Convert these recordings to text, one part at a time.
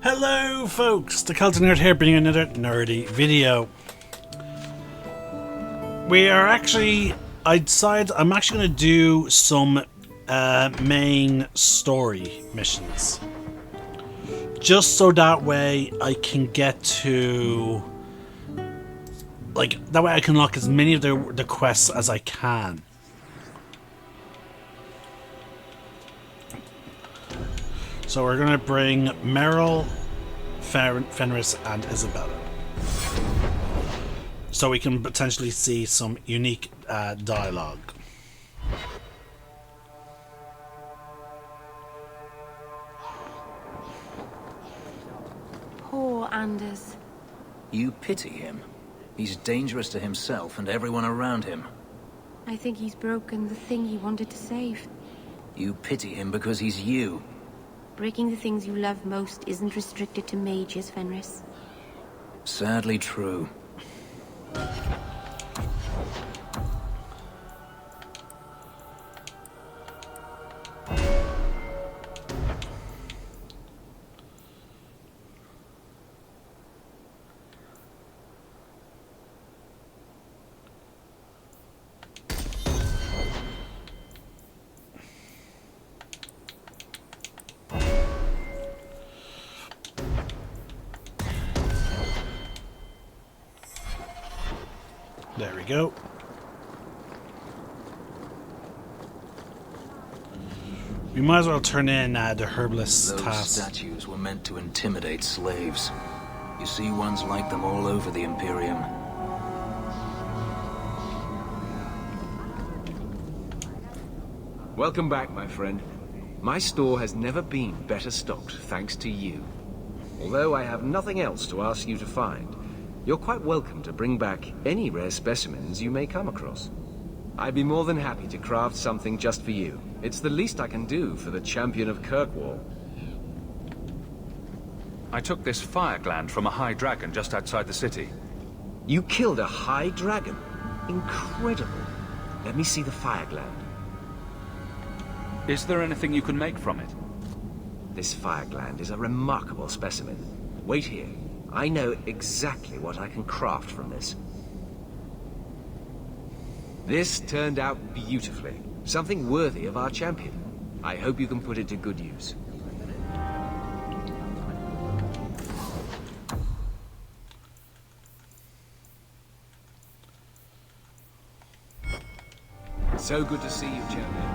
Hello folks, the Cult Nerd here bringing another nerdy video. I'm actually going to do some main story missions. Just so that way I can get to... that way I can unlock as many of the quests as I can. So we're going to bring Meryl, Fenris, and Isabella. So we can potentially see some unique dialogue. Poor Anders. You pity him. He's dangerous to himself and everyone around him. I think he's broken the thing he wanted to save. You pity him because he's you. Breaking the things you love most isn't restricted to mages, Fenris. Sadly true. There we go. We might as well turn in the herbalist task. Those statues were meant to intimidate slaves. You see ones like them all over the Imperium. Welcome back, my friend. My store has never been better stocked, thanks to you. Although I have nothing else to ask you to find, you're quite welcome to bring back any rare specimens you may come across. I'd be more than happy to craft something just for you. It's the least I can do for the champion of Kirkwall. I took this fire gland from a high dragon just outside the city. You killed a high dragon? Incredible. Let me see the fire gland. Is there anything you can make from it? This fire gland is a remarkable specimen. Wait here. I know exactly what I can craft from this. This turned out beautifully. Something worthy of our champion. I hope you can put it to good use. So good to see you, champion.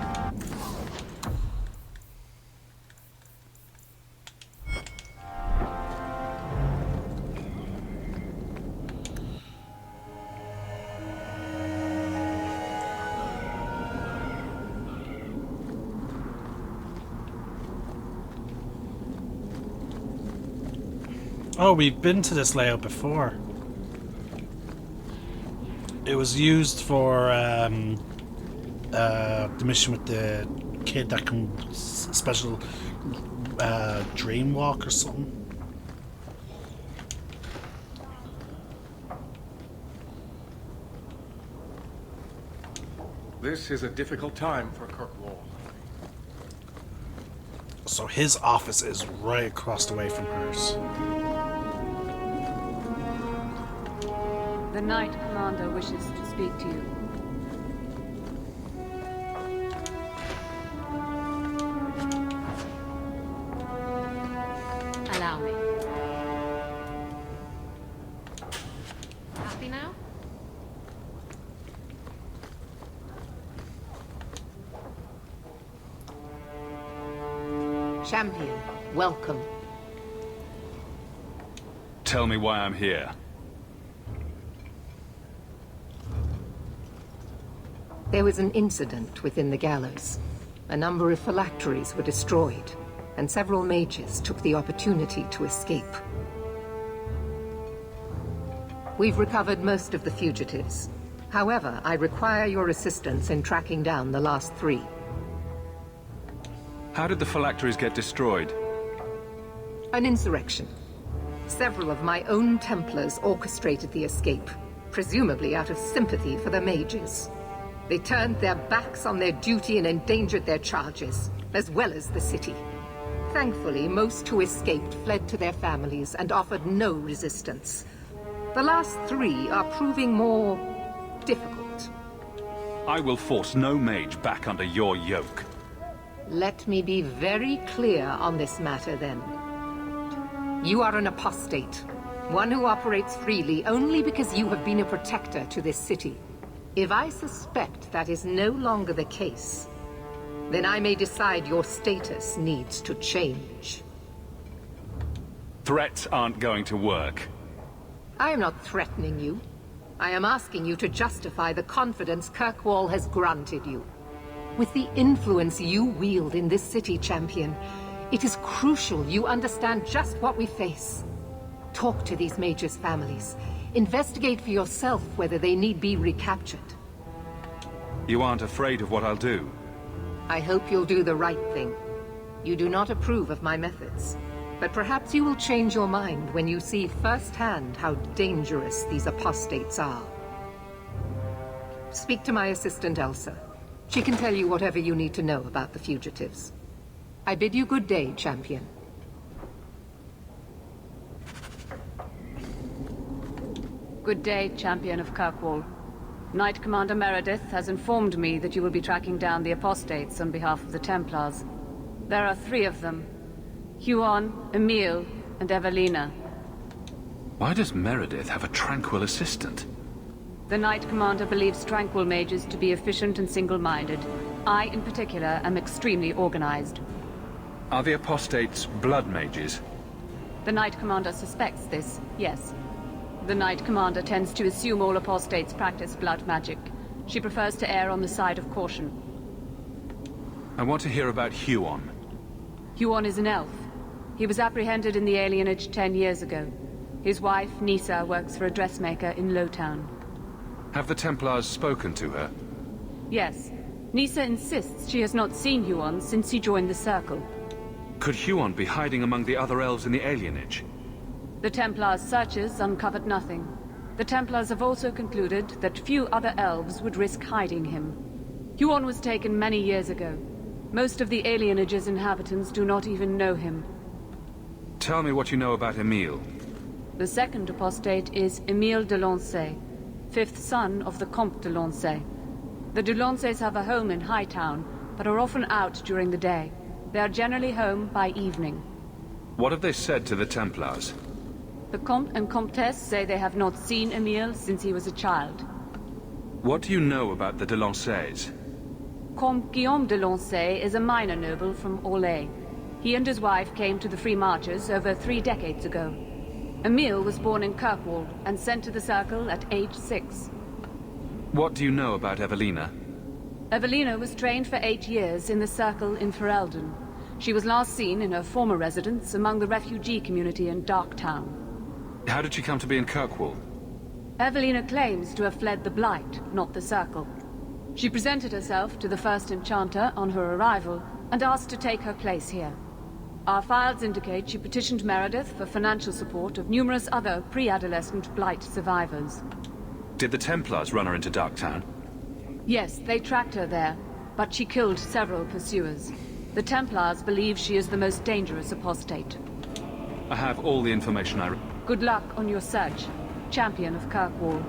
Oh, we've been to this layout before. It was used for the mission with the kid that can special dream walk or something. This is a difficult time for Kirkwall. So his office is right across the way from hers. The Knight Commander wishes to speak to you. Allow me. Happy now? Champion, welcome. Tell me why I'm here. There was an incident within the gallows. A number of phylacteries were destroyed, and several mages took the opportunity to escape. We've recovered most of the fugitives. However, I require your assistance in tracking down the last 3. How did the phylacteries get destroyed? An insurrection. Several of my own Templars orchestrated the escape, presumably out of sympathy for the mages. They turned their backs on their duty and endangered their charges, as well as the city. Thankfully, most who escaped fled to their families and offered no resistance. The last 3 are proving more difficult. I will force no mage back under your yoke. Let me be very clear on this matter, then. You are an apostate, one who operates freely only because you have been a protector to this city. If I suspect that is no longer the case, then I may decide your status needs to change. Threats aren't going to work. I am not threatening you. I am asking you to justify the confidence Kirkwall has granted you. With the influence you wield in this city, Champion, it is crucial you understand just what we face. Talk to these mages' families. Investigate for yourself whether they need be recaptured. You aren't afraid of what I'll do? I hope you'll do the right thing. You do not approve of my methods, but perhaps you will change your mind when you see firsthand how dangerous these apostates are. Speak to my assistant, Elsa. She can tell you whatever you need to know about the fugitives. I bid you good day, Champion. Good day, Champion of Kirkwall. Knight Commander Meredith has informed me that you will be tracking down the apostates on behalf of the Templars. There are 3 of them. Huon, Emile, and Evelina. Why does Meredith have a tranquil assistant? The Knight Commander believes tranquil mages to be efficient and single-minded. I, in particular, am extremely organized. Are the apostates blood mages? The Knight Commander suspects this, yes. The Knight Commander tends to assume all apostates practice blood magic. She prefers to err on the side of caution. I want to hear about Huon. Huon is an elf. He was apprehended in the alienage 10 years ago. His wife, Nisa, works for a dressmaker in Lowtown. Have the Templars spoken to her? Yes. Nisa insists she has not seen Huon since he joined the Circle. Could Huon be hiding among the other elves in the alienage? The Templars' searches uncovered nothing. The Templars have also concluded that few other elves would risk hiding him. Huon was taken many years ago. Most of the alienage's inhabitants do not even know him. Tell me what you know about Emile. The second apostate is Emile de Lancey, 5th son of the Comte de Lancey. The de Lanceys have a home in Hightown, but are often out during the day. They are generally home by evening. What have they said to the Templars? The Comte and Comtesse say they have not seen Emile since he was a child. What do you know about the de Lanceys? Comte Guillaume de Lancey is a minor noble from Orlais. He and his wife came to the Free Marches over 3 decades ago. Emile was born in Kirkwall and sent to the Circle at age 6. What do you know about Evelina? Evelina was trained for 8 years in the Circle in Ferelden. She was last seen in her former residence among the refugee community in Darktown. How did she come to be in Kirkwall? Evelina claims to have fled the Blight, not the Circle. She presented herself to the First Enchanter on her arrival and asked to take her place here. Our files indicate she petitioned Meredith for financial support of numerous other pre-adolescent Blight survivors. Did the Templars run her into Darktown? Yes, they tracked her there, but she killed several pursuers. The Templars believe she is the most dangerous apostate. I have all the information I... Good luck on your search, Champion of Kirkwall.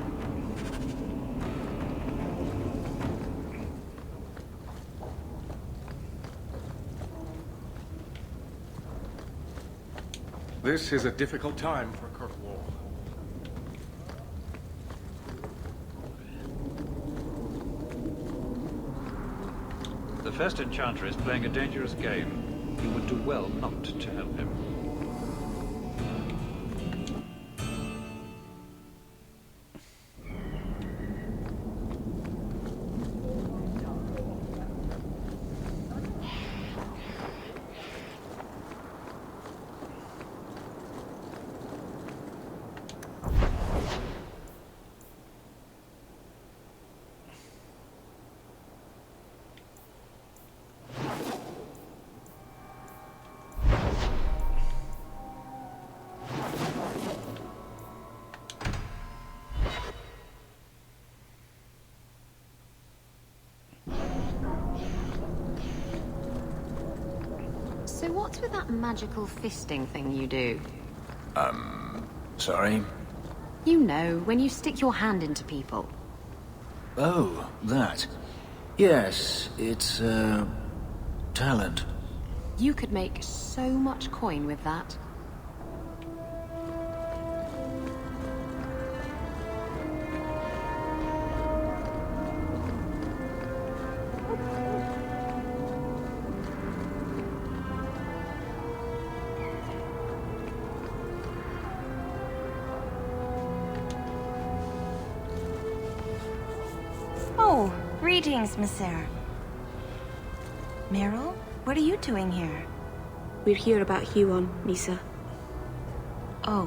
This is a difficult time for Kirkwall. The First Enchanter is playing a dangerous game. You would do well not to help him. So what's with that magical fisting thing you do? Sorry? You know, when you stick your hand into people. Oh, that. Yes, it's, talent. You could make so much coin with that. Oh, greetings, Monsieur. Meryl, what are you doing here? We're here about Huon, Misa. Oh.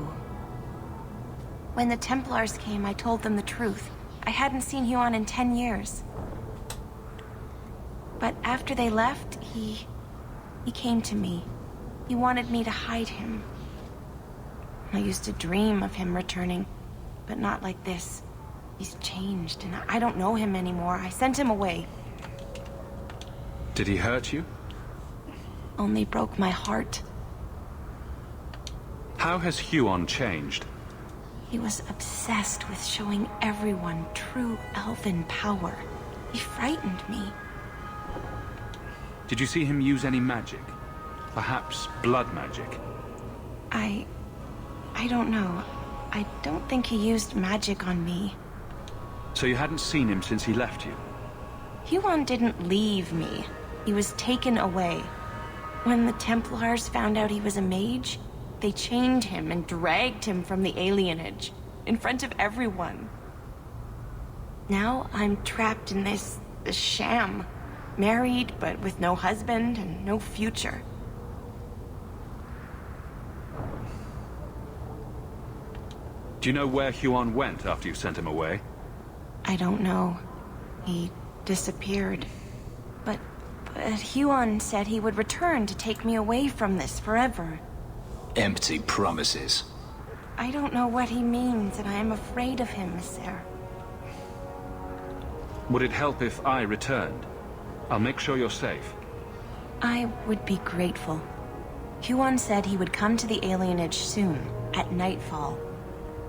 When the Templars came, I told them the truth. I hadn't seen Huon in 10 years. But after they left, he came to me. He wanted me to hide him. I used to dream of him returning, but not like this. He's changed, and I don't know him anymore. I sent him away. Did he hurt you? Only broke my heart. How has Huon changed? He was obsessed with showing everyone true elven power. He frightened me. Did you see him use any magic? Perhaps blood magic? I don't know. I don't think he used magic on me. So you hadn't seen him since he left you? Huon didn't leave me. He was taken away. When the Templars found out he was a mage, they chained him and dragged him from the alienage, in front of everyone. Now I'm trapped in this sham. Married, but with no husband and no future. Do you know where Huon went after you sent him away? I don't know. He disappeared. But Huon said he would return to take me away from this forever. Empty promises. I don't know what he means, and I am afraid of him, Monsieur. Would it help if I returned? I'll make sure you're safe. I would be grateful. Huon said he would come to the alienage soon, at nightfall.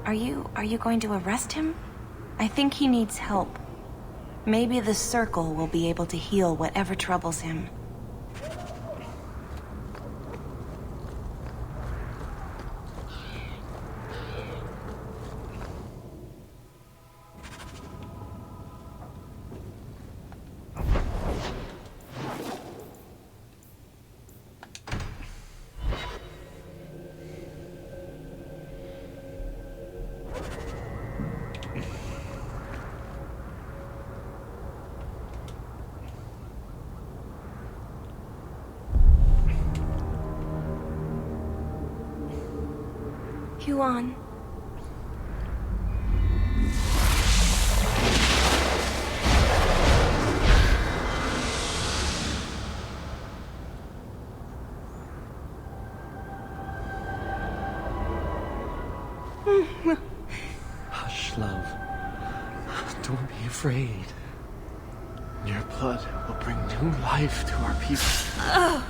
Are you going to arrest him? I think he needs help. Maybe the Circle will be able to heal whatever troubles him. Huon. Hush, love. Don't be afraid. Your blood will bring new life to our people.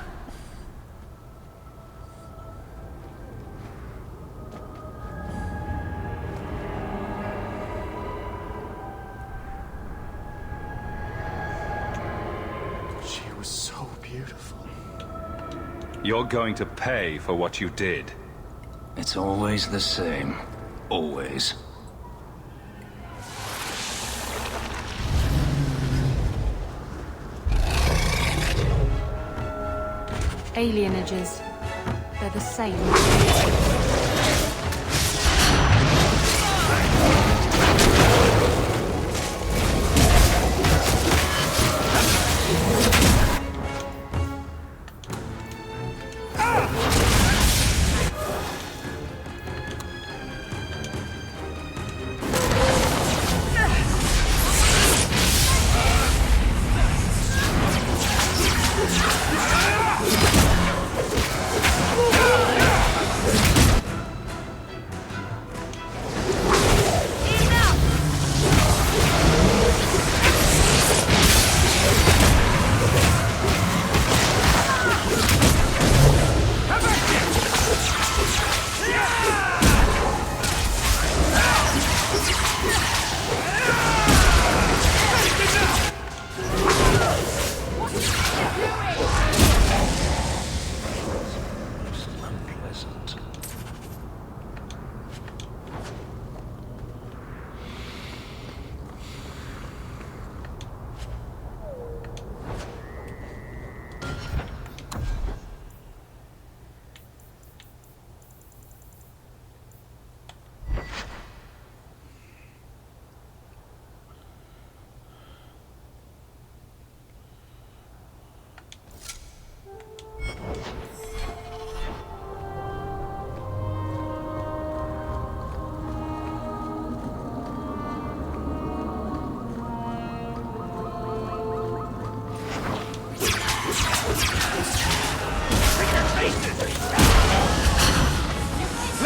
She was so beautiful. You're going to pay for what you did. It's always the same. Always. Alienages. They're the same.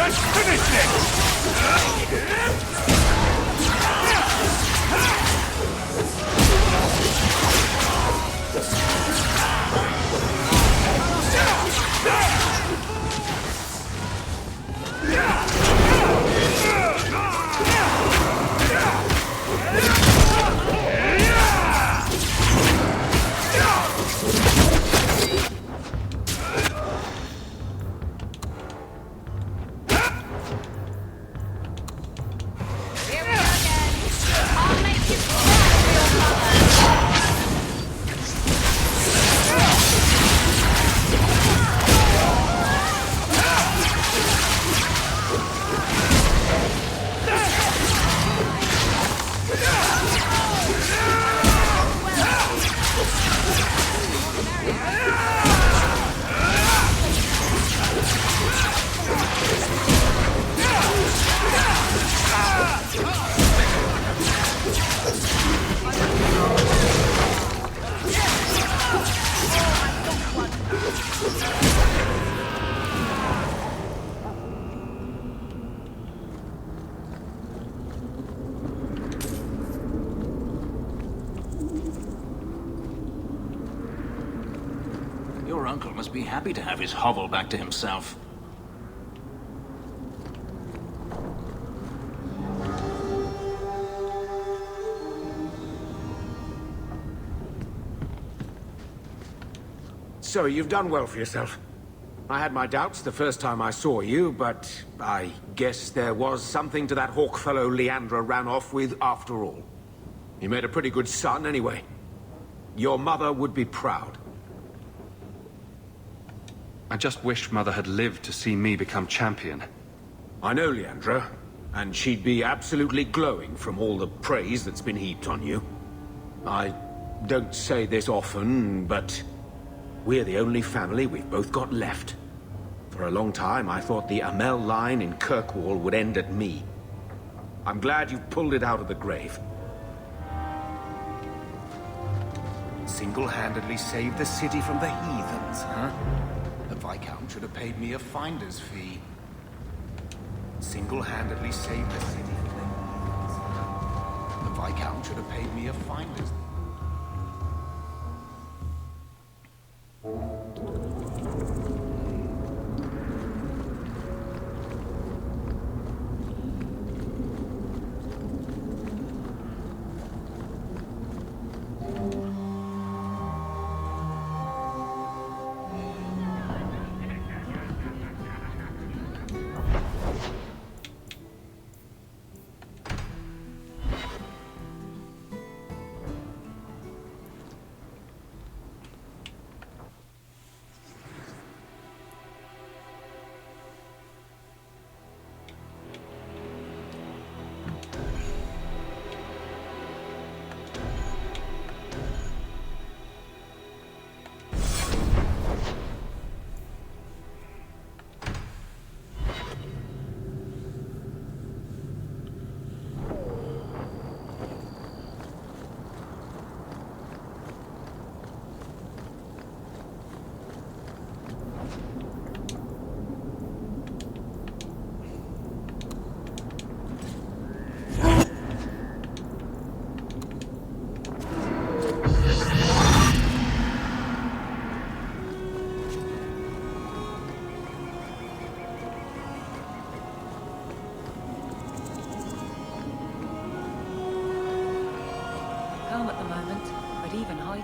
Let's finish Your uncle must be happy to have his hovel back to himself. So you've done well for yourself. I had my doubts the first time I saw you, but I guess there was something to that hawk fellow Leandra ran off with after all. You made a pretty good son anyway. Your mother would be proud. I just wish Mother had lived to see me become champion. I know Leandra, and she'd be absolutely glowing from all the praise that's been heaped on you. I don't say this often, but we're the only family we've both got left. For a long time, I thought the Amel line in Kirkwall would end at me. I'm glad you've pulled it out of the grave. Single-handedly saved the city from the heathens, huh? The Viscount should have paid me a finder's fee. Single-handedly saved the city from the heathens, huh? The Viscount should have paid me a finder's fee.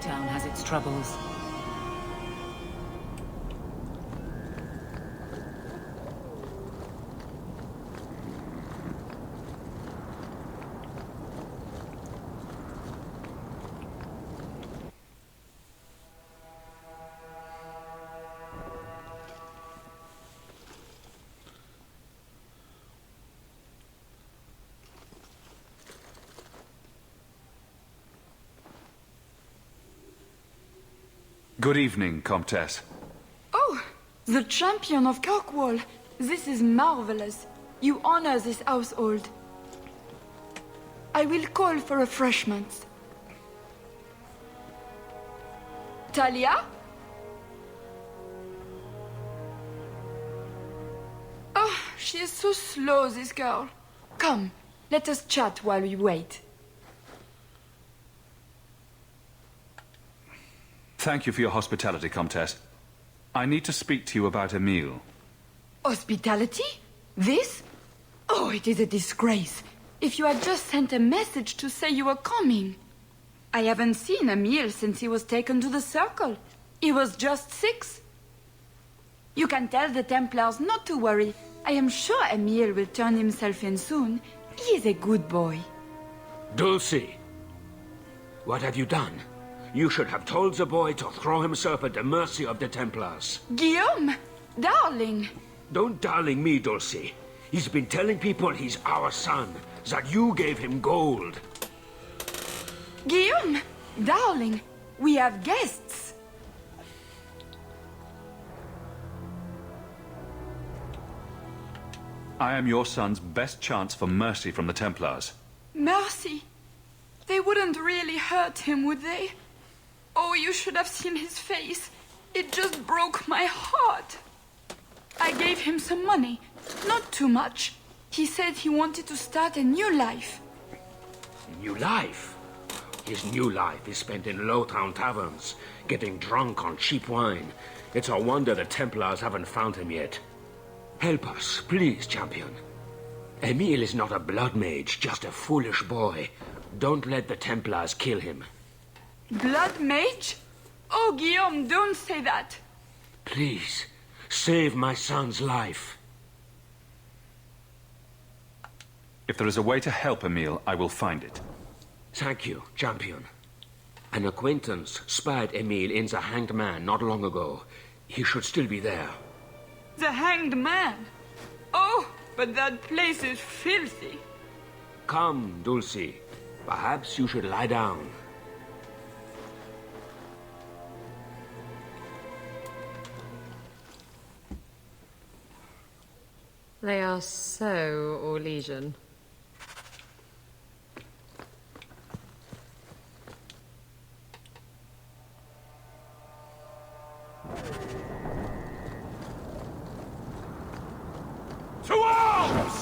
Town has its troubles. Good evening, Comtesse. Oh, the champion of Kirkwall. This is marvelous. You honor this household. I will call for refreshments. Talia? Oh, She is so slow, this girl. Come, let us chat while we wait. Thank you for your hospitality, Comtesse. I need to speak to you about Emile. Hospitality? This? Oh, it is a disgrace. If you had just sent a message to say you were coming. I haven't seen Emile since he was taken to the Circle. He was just 6. You can tell the Templars not to worry. I am sure Emile will turn himself in soon. He is a good boy. Dulcie! What have you done? You should have told the boy to throw himself at the mercy of the Templars. Guillaume! Darling! Don't darling me, Dulcie. He's been telling people he's our son, that you gave him gold. Guillaume! Darling! We have guests! I am your son's best chance for mercy from the Templars. Mercy! They wouldn't really hurt him, would they? Oh, you should have seen his face. It just broke my heart. I gave him some money. Not too much. He said he wanted to start a new life. New life? His new life is spent in low-town taverns, getting drunk on cheap wine. It's a wonder the Templars haven't found him yet. Help us, please, champion. Emile is not a blood mage, just a foolish boy. Don't let the Templars kill him. Blood mage? Oh, Guillaume, don't say that. Please, save my son's life. If there is a way to help Emile, I will find it. Thank you, champion. An acquaintance spied Emile in the Hanged Man not long ago. He should still be there. The Hanged Man? Oh, but that place is filthy. Come, Dulcie. Perhaps you should lie down. They are so Orlesian. To arms!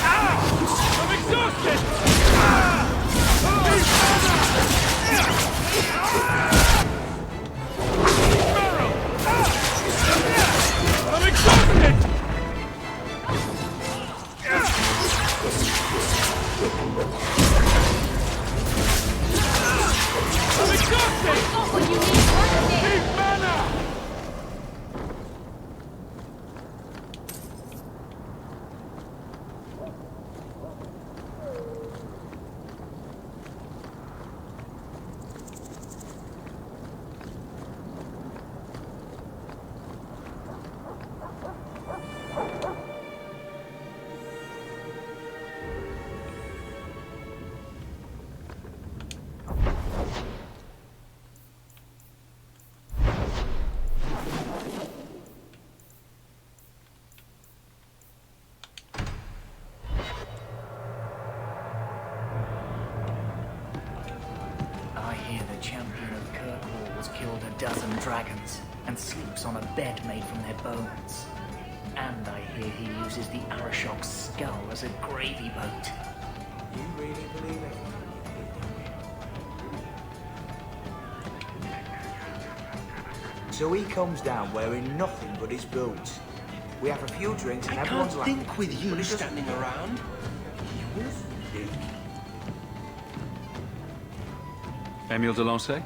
I'm exhausted! I'm exhausted! I'm exhausted! Not what you need, Need mana! I hear the champion of Kirkwall has killed a dozen dragons and sleeps on a bed made from their bones. And I hear he uses the Arashok's skull as a gravy boat. You really believe it? So he comes down wearing nothing but his boots. We have a few drinks and I everyone's can't laughing. think with you standing around. Emile de Lancey?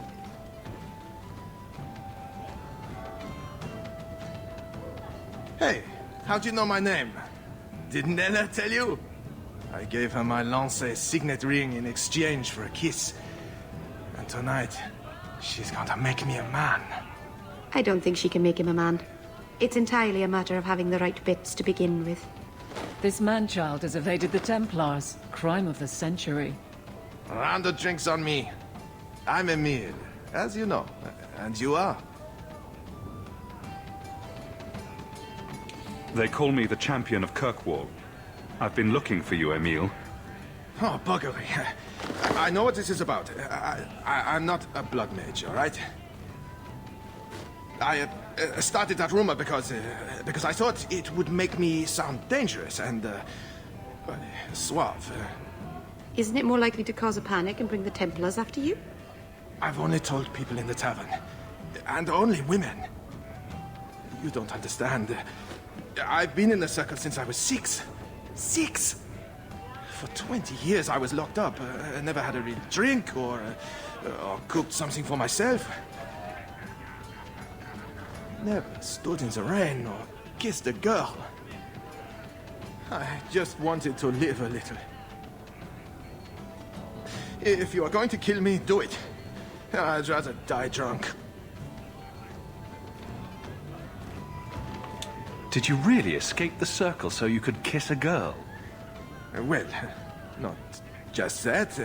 Hey, how'd you know my name? Didn't Ella tell you? I gave her my Lancey signet ring in exchange for a kiss. And tonight, she's going to make me a man. I don't think she can make him a man. It's entirely a matter of having the right bits to begin with. This man-child has evaded the Templars. Crime of the century. A round of drinks on me. I'm Emile, as you know. And you are? They call me the champion of Kirkwall. I've been looking for you, Emile. Oh, buggery. I know what this is about. I'm not a blood mage, all right? I started that rumor because I thought it would make me sound dangerous and suave. Isn't it more likely to cause a panic and bring the Templars after you? I've only told people in the tavern, and only women. You don't understand. I've been in the circle since I was 6. 6! For 20 years I was locked up. I never had a real drink or cooked something for myself. Never stood in the rain or kissed a girl. I just wanted to live a little. If you are going to kill me, do it. I'd rather die drunk. Did you really escape the circle so you could kiss a girl? Well, not just that.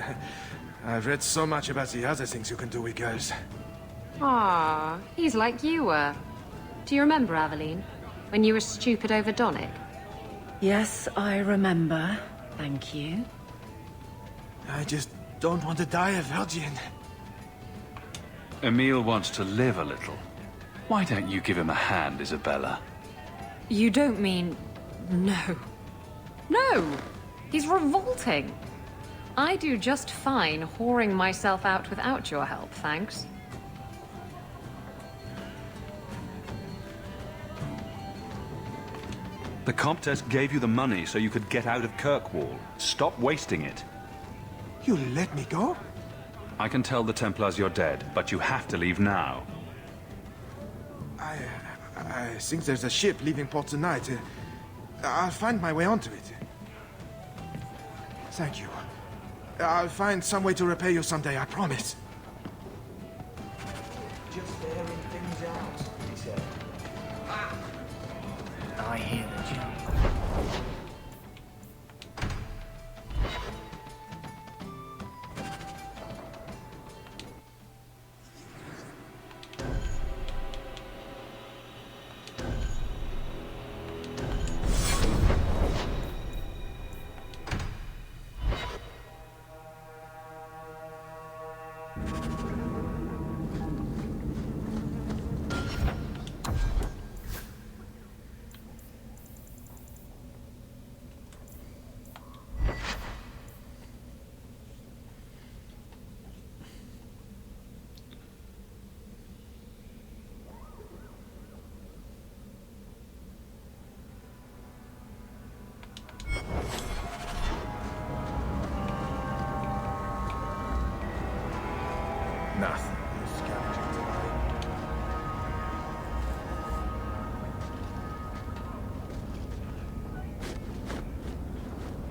I've read so much about the other things you can do with girls. Ah, he's like you were. Do you remember, Aveline? When you were stupid over Donick? Yes, I remember. Thank you. I just don't want to die a virgin. Emile wants to live a little. Why don't you give him a hand, Isabella? You don't mean... no. No! He's revolting. I do just fine whoring myself out without your help, thanks. The Comtesse gave you the money so you could get out of Kirkwall. Stop wasting it. You let me go? I can tell the Templars you're dead, but you have to leave now. I think there's a ship leaving port tonight. I'll find my way onto it. Thank you. I'll find some way to repay you someday, I promise. Just airing things out, he said. I hear the jump. Nothing. You scavenging tonight.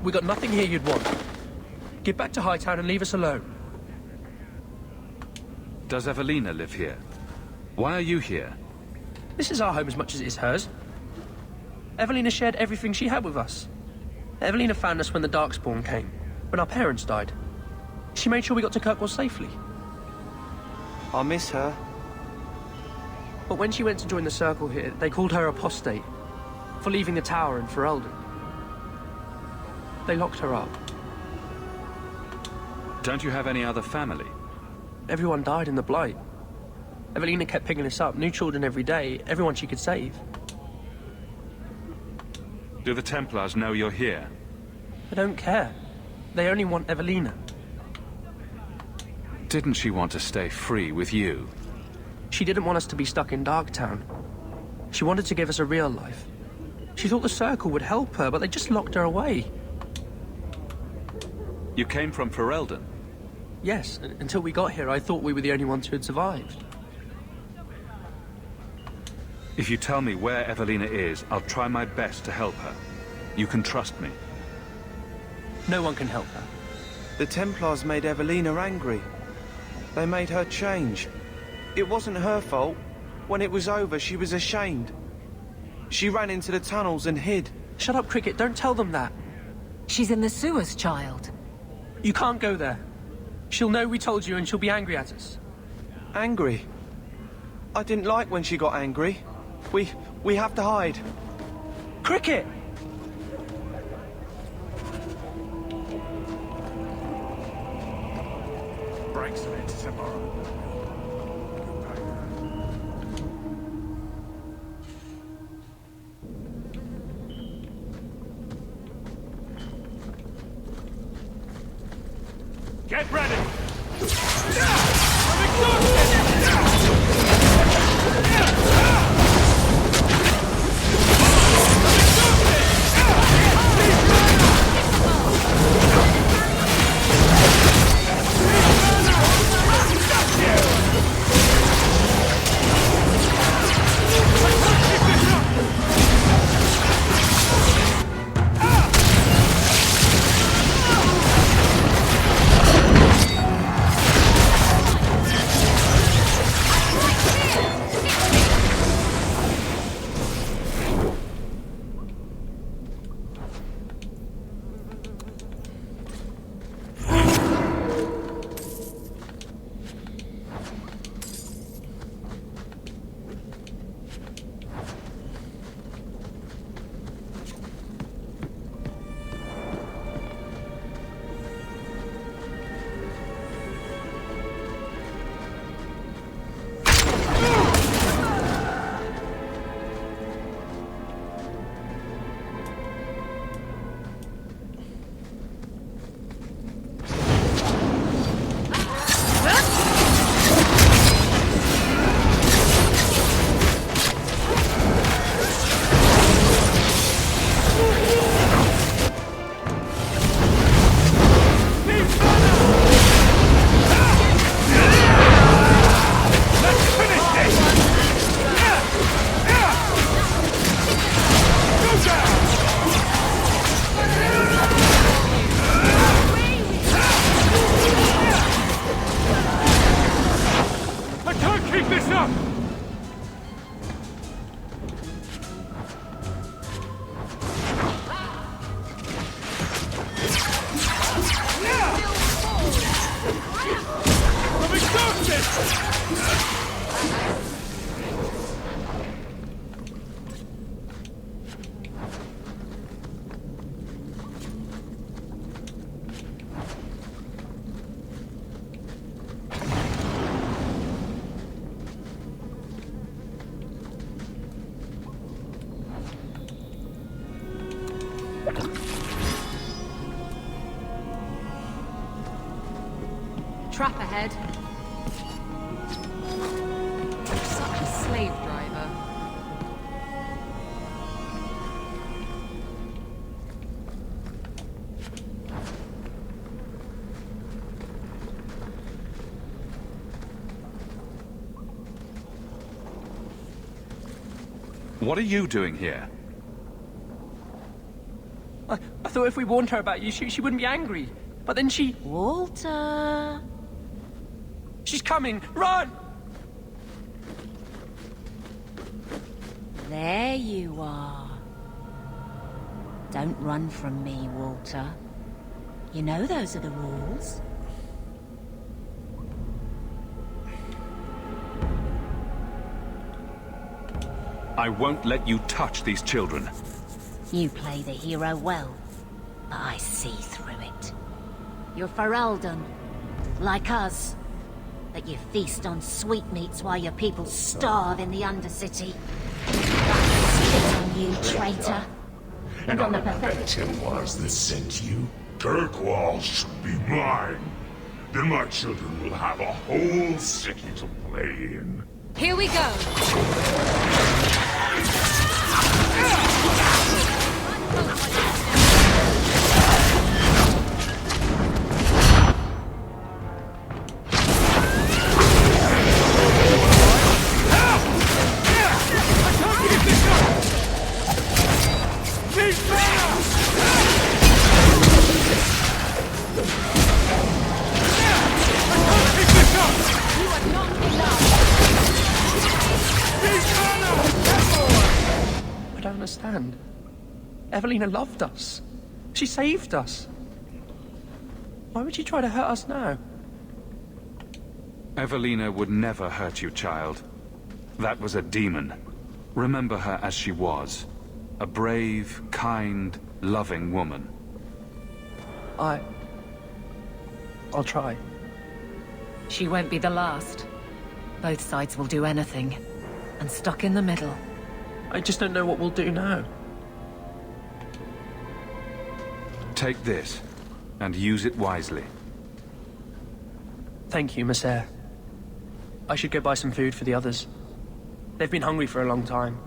We got nothing here you'd want. Get back to Hightown and leave us alone. Does Evelina live here? Why are you here? This is our home as much as it is hers. Evelina shared everything she had with us. Evelina found us when the Darkspawn came, when our parents died. She made sure we got to Kirkwall safely. I miss her. But when she went to join the Circle here, they called her apostate for leaving the tower in Ferelden. They locked her up. Don't you have any other family? Everyone died in the Blight. Evelina kept picking us up, new children every day, everyone she could save. Do the Templars know you're here? They don't care. They only want Evelina. Didn't she want to stay free with you? She didn't want us to be stuck in Darktown. She wanted to give us a real life. She thought the Circle would help her, but they just locked her away. You came from Ferelden? Yes, until we got here, I thought we were the only ones who had survived. If you tell me where Evelina is, I'll try my best to help her. You can trust me. No one can help her. The Templars made Evelina angry. They made her change. It wasn't her fault. When it was over, she was ashamed. She ran into the tunnels and hid. Shut up, Cricket. Don't tell them that. She's in the sewers, child. You can't go there. She'll know we told you and she'll be angry at us. Angry? I didn't like when she got angry. We have to hide. Cricket! Brakes on it tomorrow. Get ready! I'm exhausted! Trap ahead. Such a slave driver. What are you doing here? I thought if we warned her about you, she wouldn't be angry. But then she... Walter... She's coming! Run! There you are. Don't run from me, Walter. You know those are the rules. I won't let you touch these children. You play the hero well, but I see through it. You're Ferelden, like us. That you feast on sweetmeats while your people starve in the Undercity. Spit on you, traitor. And on the pathetic it was that sent you. Kirkwall should be mine. Then my children will have a whole city to play in. Here we go! I don't understand. Evelina loved us. She saved us. Why would she try to hurt us now? Evelina would never hurt you, child. That was a demon. Remember her as she was. A brave, kind, loving woman. I'll try. She won't be the last. Both sides will do anything. And stuck in the middle. I just don't know what we'll do now. Take this, and use it wisely. Thank you, Miss Eyre. I should go buy some food for the others. They've been hungry for a long time.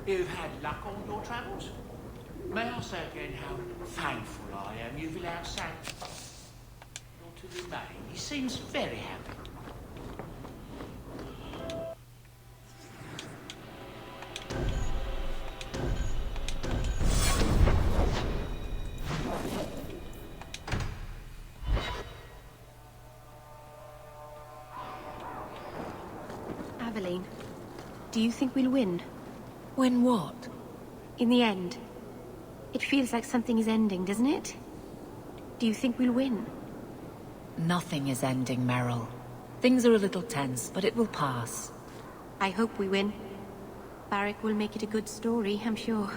You've had luck on your travels? May I say again how thankful I am you've allowed Sam to remain? He seems very happy. Aveline, do you think we'll win? Win what? In the end. It feels like something is ending, doesn't it? Do you think we'll win? Nothing is ending, Meryl. Things are a little tense, but it will pass. I hope we win. Barrick will make it a good story, I'm sure.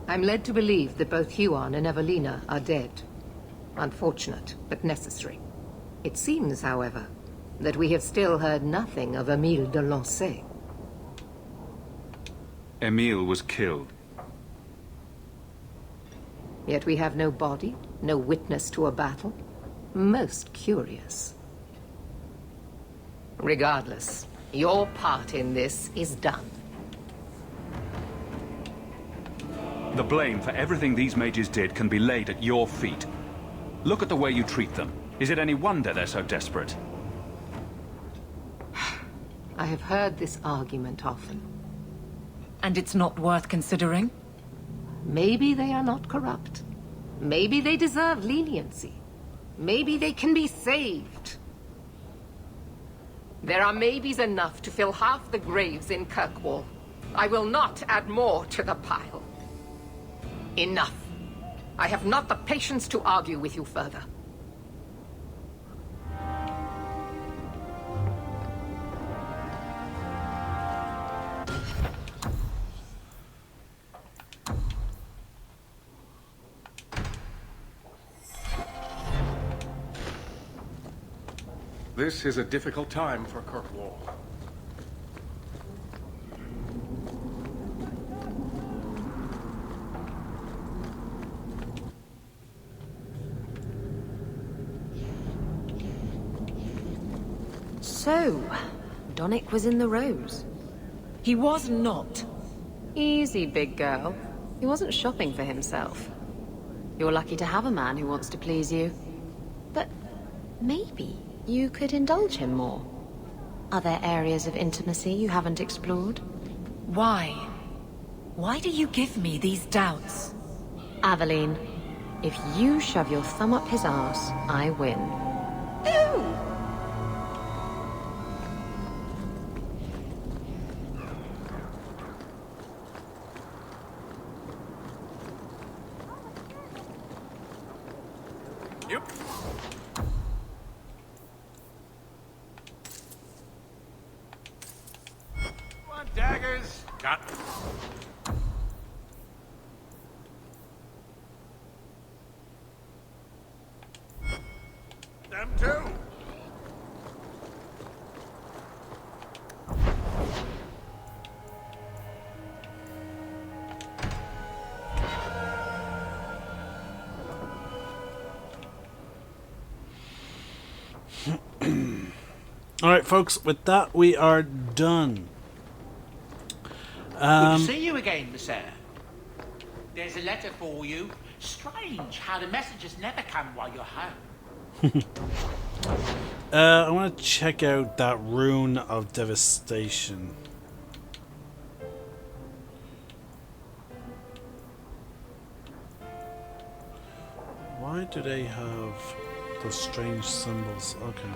I'm led to believe that both Huon and Evelina are dead. Unfortunate, but necessary. It seems, however, that we have still heard nothing of Emile de Lancey. Emile was killed. Yet we have no body, no witness to a battle. Most curious. Regardless, your part in this is done. The blame for everything these mages did can be laid at your feet. Look at the way you treat them. Is it any wonder they're so desperate? I have heard this argument often. And it's not worth considering? Maybe they are not corrupt. Maybe they deserve leniency. Maybe they can be saved. There are maybes enough to fill half the graves in Kirkwall. I will not add more to the pile. Enough. I have not the patience to argue with you further. This is a difficult time for Kirkwall. So, Donnic was in the Rose. He was not. Easy, big girl. He wasn't shopping for himself. You're lucky to have a man who wants to please you. But maybe you could indulge him more. Are there areas of intimacy you haven't explored? Why? Why do you give me these doubts? Aveline, if you shove your thumb up his arse, I win. No! Daggers! Got them too! Alright, folks, with that, we are done. Good to see you again, sir. There's a letter for you. Strange how the messages never come while you're home. I want to check out that rune of devastation. Why do they have those strange symbols? Okay.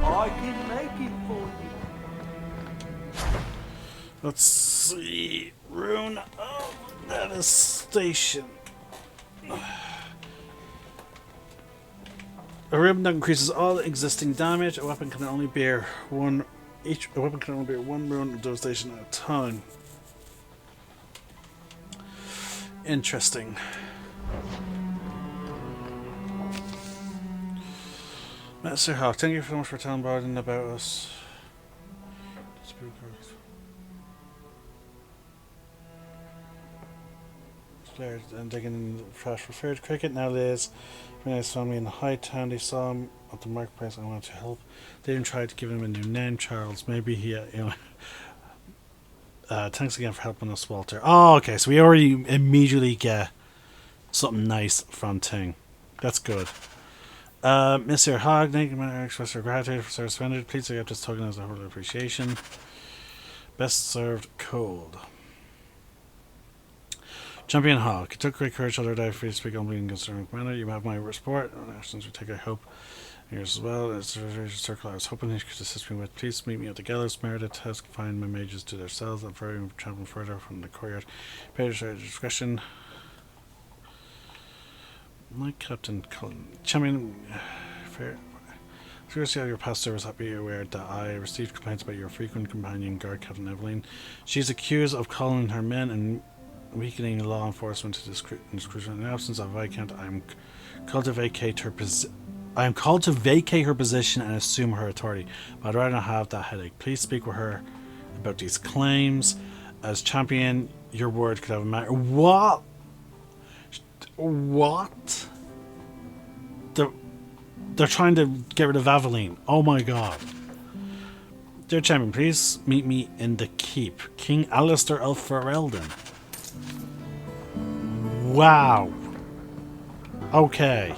I can make it for you. Let's see. Rune of devastation. A rune that increases all existing damage. A weapon can only bear one. A weapon can only bear one rune of devastation at a time. Interesting. Master Hawk, thank you so much for telling Barden about us. Players and digging in the trash for fair cricket nowadays. When I saw me in the high town, they saw him at the marketplace. I wanted to help. They even tried to give him a new name, Charles. Maybe he, thanks again for helping us, Walter. Oh, okay. So we already immediately get something nice from Ting. That's good. Mr. Hogg, thank you for express your gratitude for service rendered. Please accept this token as a whole appreciation. Best served cold. Champion Hawk, it took great courage the other day for you to speak openly in concerning manner. You have my support. Actions we take, I hope. Yours as well. It's a circle I was hoping you could assist me with. Please meet me at the gallows. Meredith has confined my mages to their cells and ferrying traveling further from the courtyard. Pay your discretion. My Captain Cullen. Champion, fair. Seriously, how your past service, be aware that I received complaints about your frequent companion, guard Captain Evelyn. She's accused of calling her men and weakening law enforcement to discretion. In the absence of Viscount, I am called to vacate her position and assume her authority. But I'd rather not have that headache. Please speak with her about these claims. As champion, your word could have a matter. What? What? They're trying to get rid of Aveline. Oh my god. Dear champion, please meet me in the keep. King Alistair of Ferelden. Wow. Okay.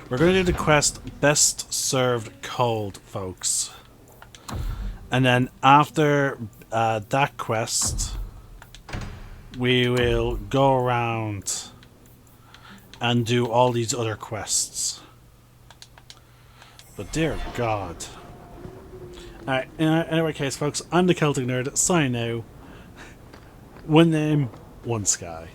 We're going to do the quest Best Served Cold, folks. And then after that quest, we will go around and do all these other quests. But dear God. Alright, in any case, folks, I'm the Celtic Nerd, signing out. One name, one sky.